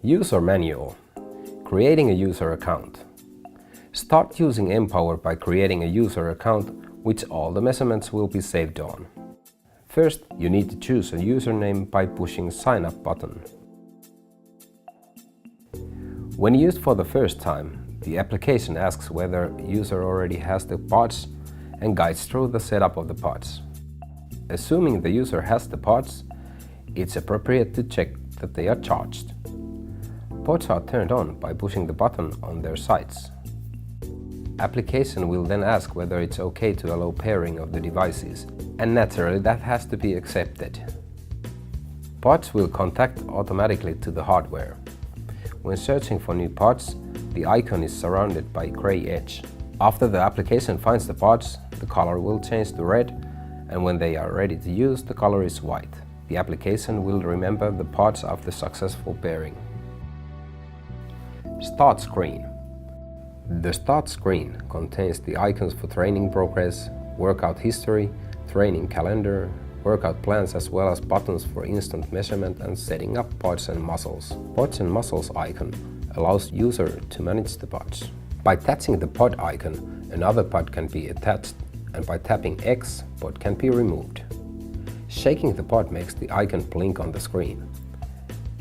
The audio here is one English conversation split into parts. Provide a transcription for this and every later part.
User Manual. Creating a user account. Start using Mpower by creating a user account which all the measurements will be saved on. First, you need to choose a username by pushing Sign Up button. When used for the first time, the application asks whether user already has the pods and guides through the setup of the pods. Assuming the user has the pods, it's appropriate to check that they are charged. Pods are turned on by pushing the button on their sides. Application will then ask whether it's okay to allow pairing of the devices, and naturally that has to be accepted. Pods will contact automatically to the hardware. When searching for new pods, the icon is surrounded by a gray edge. After the application finds the pods, the color will change to red, and when they are ready to use, the color is white. The application will remember the pods after successful pairing. Start screen. The Start screen contains the icons for training progress, workout history, training calendar, workout plans, as well as buttons for instant measurement and setting up pods and muscles. Pods and muscles icon allows user to manage the pods. By touching the pod icon, another pod can be attached, and by tapping X, pod can be removed. Shaking the pod makes the icon blink on the screen.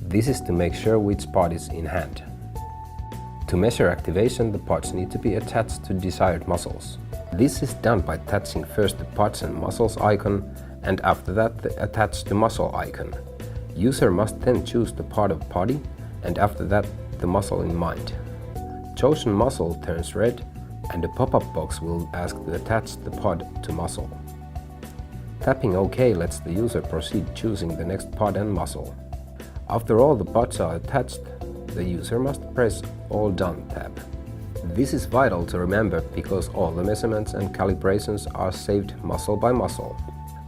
This is to make sure which pod is in hand. To measure activation, the pods need to be attached to desired muscles. This is done by touching first the pods and muscles icon, and after that attach the muscle icon. User must then choose the part of body, and after that the muscle in mind. Chosen muscle turns red, and a pop-up box will ask to attach the pod to muscle. Tapping OK lets the user proceed choosing the next pod and muscle. After all the pods are attached, the user must press All Done tab. This is vital to remember because all the measurements and calibrations are saved muscle by muscle.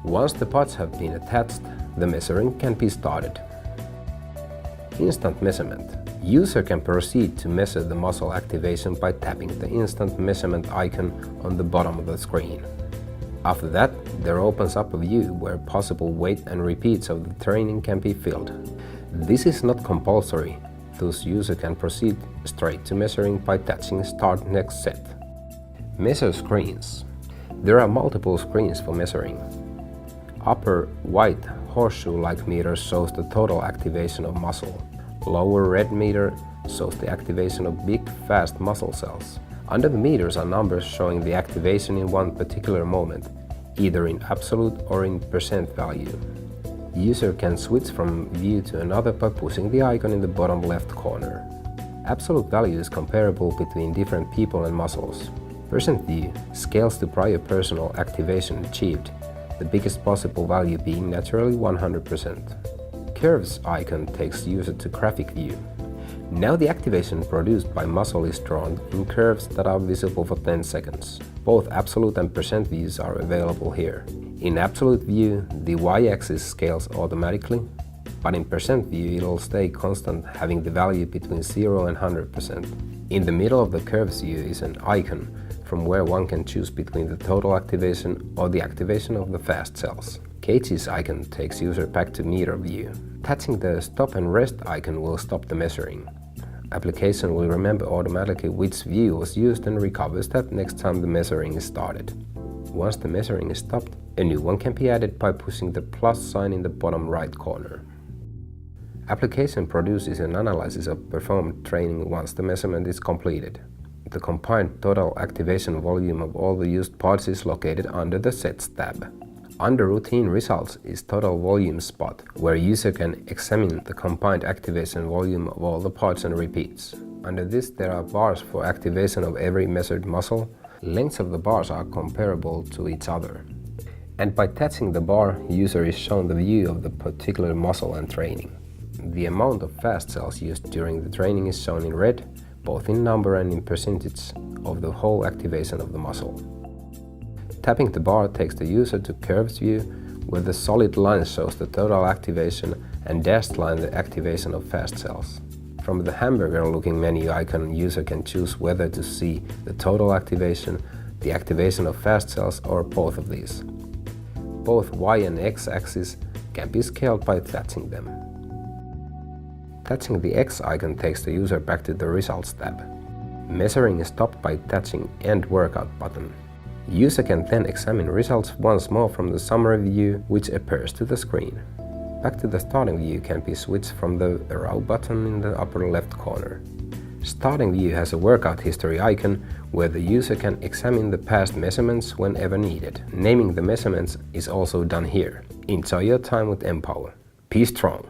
Once the pods have been attached, the measuring can be started. Instant measurement. User can proceed to measure the muscle activation by tapping the instant measurement icon on the bottom of the screen. After that, there opens up a view where possible weight and repeats of the training can be filled. This is not compulsory, thus user can proceed straight to measuring by touching Start Next Set. Measure screens. There are multiple screens for measuring. Upper white horseshoe-like meter shows the total activation of muscle. Lower red meter shows the activation of big, fast muscle cells. Under the meters are numbers showing the activation in one particular moment, either in absolute or in percent value. User can switch from view to another by pushing the icon in the bottom left corner. Absolute value is comparable between different people and muscles. Percent view scales to prior personal activation achieved, the biggest possible value being naturally 100%. Curves icon takes user to graphic view. Now the activation produced by muscle is drawn in curves that are visible for 10 seconds. Both absolute and percent views are available here. In absolute view, the y-axis scales automatically, but in percent view it'll stay constant, having the value between 0 and 100%. In the middle of the curves view is an icon from where one can choose between the total activation or the activation of the fast cells. Cages icon takes user back to meter view. Touching the stop and rest icon will stop the measuring. Application will remember automatically which view was used and recovers that next time the measuring is started. Once the measuring is stopped, a new one can be added by pushing the plus sign in the bottom right corner. Application produces an analysis of performed training once the measurement is completed. The combined total activation volume of all the used pods is located under the Sets tab. Under Routine Results is Total Volume spot, where user can examine the combined activation volume of all the pods and repeats. Under this there are bars for activation of every measured muscle. Lengths of the bars are comparable to each other. And by touching the bar, user is shown the view of the particular muscle and training. The amount of fast cells used during the training is shown in red, both in number and in percentage of the whole activation of the muscle. Tapping the bar takes the user to curves view, where the solid line shows the total activation and dashed line the activation of fast cells. From the hamburger-looking menu icon, user can choose whether to see the total activation, the activation of fast cells, or both of these. Both Y and X axes can be scaled by touching them. Touching the X icon takes the user back to the Results tab. Measuring is stopped by touching End Workout button. User can then examine results once more from the summary view, which appears to the screen. Back to the starting view can be switched from the arrow button in the upper left corner. Starting view has a workout history icon where the user can examine the past measurements whenever needed. Naming the measurements is also done here. Enjoy your time with Mpower. Be strong!